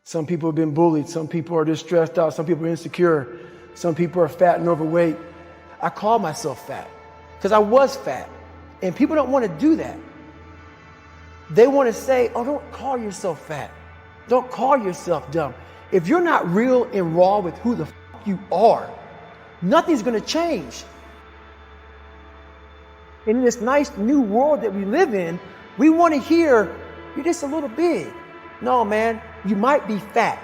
Some people have been bullied. Some people are just stressed out. Some people are insecure. Some people are fat and overweight. I call myself fat because I was fat. And people don't want to do that. They want to say, oh, don't call yourself fat. Don't call yourself dumb. If you're not real and raw with who the you are, nothing's going to change. In this nice new world that we live in, we want to hear, you're just a little big. No, man, you might be fat.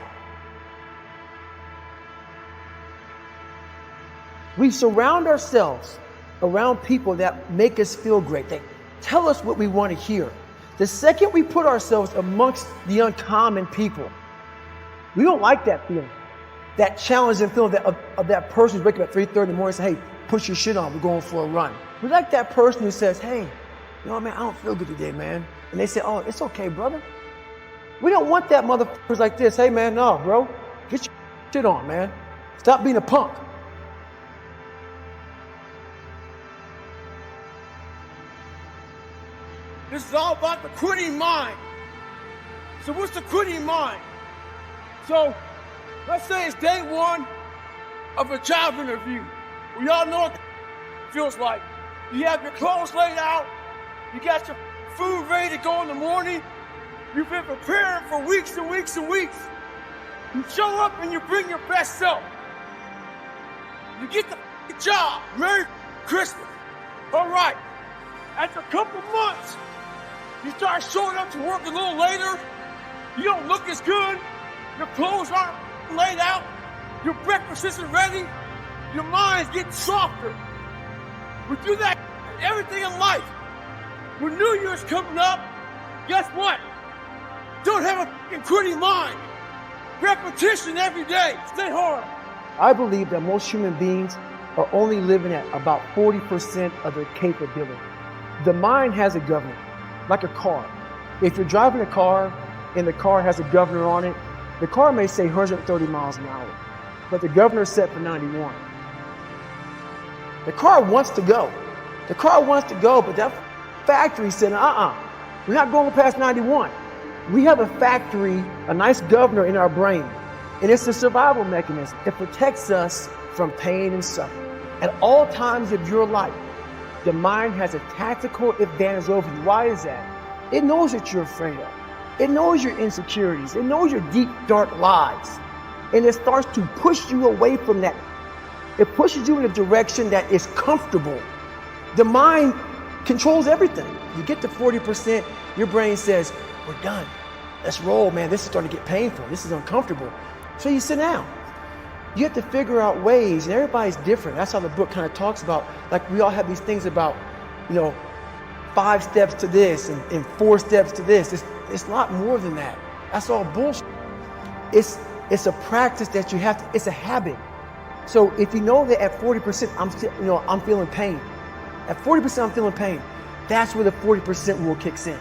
We surround ourselves around people that make us feel great. They tell us what we want to hear. The second we put ourselves amongst the uncommon people, we don't like that feeling. That challenging feeling of that person who's waking up at 3:30 in the morning and say, hey, put your shit on, we're going for a run. We like that person who says, hey, you know what, man, I don't feel good today, man. And they say, oh, it's okay, brother. We don't want that motherfuckers like this. Hey, man, no, bro, get your shit on, man. Stop being a punk. This is all about the quitting mind. So what's the quitting mind? So let's say it's day one of a job interview. We all know what it feels like. You have your clothes laid out. You got your food ready to go in the morning. You've been preparing for weeks and weeks and weeks. You show up and you bring your best self. You get the job. Merry Christmas. All right. After a couple months, you start showing up to work a little later. You don't look as good. Your clothes aren't laid out. Your breakfast isn't ready. Your mind's getting softer. We do that in everything in life. When New Year's coming up, guess what? Don't have a fucking quitting mind. Repetition every day. Stay hard. I believe that most human beings are only living at about 40% of their capability. The mind has a governor, like a car. If you're driving a car and the car has a governor on it, the car may say 130 miles an hour, but the governor is set for 91. The car wants to go. The car wants to go, but that factory said, we're not going past 91. We have a factory, a nice governor in our brain, and it's a survival mechanism. It protects us from pain and suffering. At all times of your life, the mind has a tactical advantage over you. Why is that? It knows that you're afraid of. It knows your insecurities. It knows your deep, dark lies. And it starts to push you away from that. It pushes you in a direction that is comfortable. The mind controls everything. You get to 40%, your brain says, we're done. Let's roll, man. This is starting to get painful. This is uncomfortable. So you sit down. You have to figure out ways, and everybody's different. That's how the book kind of talks about, like we all have these things about, 5 steps to this and 4 steps to this. It's a lot more than that. That's all bullshit. It's a practice that you have to, it's a habit. So if you know that at 40%, I'm feeling pain. At 40% I'm feeling pain. That's where the 40% rule kicks in.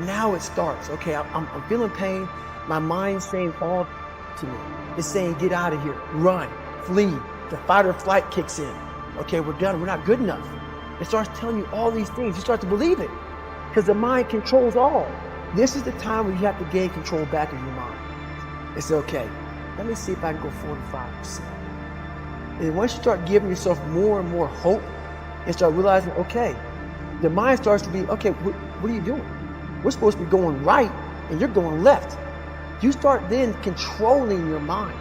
Now it starts. Okay, I'm feeling pain. My mind's saying fall to me. It's saying get out of here, run, flee. The fight or flight kicks in. Okay, we're done. We're not good enough. It starts telling you all these things. You start to believe it because the mind controls all. This is the time where you have to gain control back of your mind. It's okay. Let me see if I can go 45%. And once you start giving yourself more and more hope and start realizing, okay, the mind starts to be, okay, what are you doing? We're supposed to be going right and you're going left. You start then controlling your mind.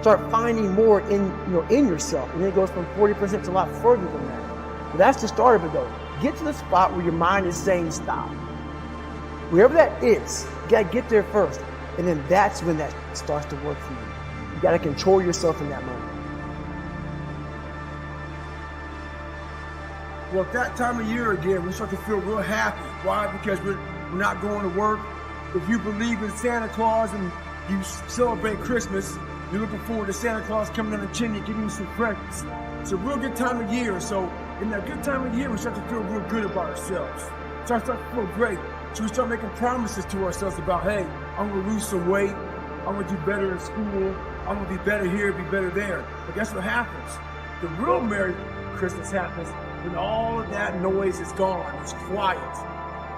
Start finding more in yourself. And then it goes from 40% to a lot further than that. But that's the start of it though. Get to the spot where your mind is saying stop. Wherever that is, you gotta get there first. And then that's when that starts to work for you. You gotta control yourself in that moment. Well, at that time of year again, we start to feel real happy. Why? Because we're not going to work. If you believe in Santa Claus and you celebrate Christmas, you're looking forward to Santa Claus coming down the chimney, giving you some presents. It's a real good time of year. So in that good time of year, we start to feel real good about ourselves. Start to feel great. So we start making promises to ourselves about, hey, I'm going to lose some weight. I'm going to do better in school. I'm going to be better here, be better there. But guess what happens? The real Merry Christmas happens when all of that noise is gone. It's quiet.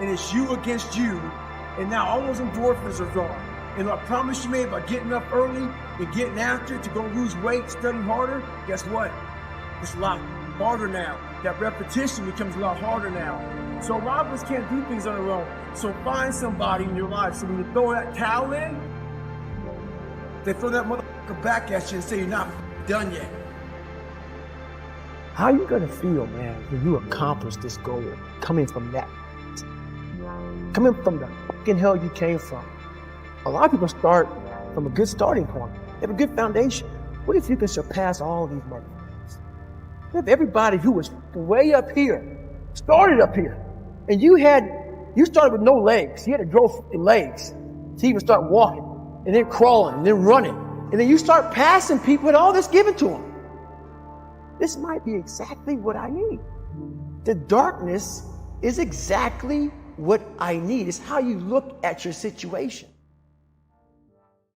And it's you against you. And now all those endorphins are gone. And I promise you, man, by getting up early and getting after it to go lose weight, studying harder, guess what? It's a lot harder now. That repetition becomes a lot harder now. So a lot of us can't do things on our own. So find somebody in your life. So when you throw that towel in, they throw that motherfucker back at you and say you're not done yet. How are you going to feel, man, when you accomplish this goal coming from that? Coming from the fucking hell you came from. A lot of people start from a good starting point. They have a good foundation. What if you can surpass all of these motherfuckers? If everybody who was way up here started up here, and you started with no legs. You had to grow fucking legs to even start walking, and then crawling, and then running. And then you start passing people with all this given to them. This might be exactly what I need. The darkness is exactly what I need. It's how you look at your situation.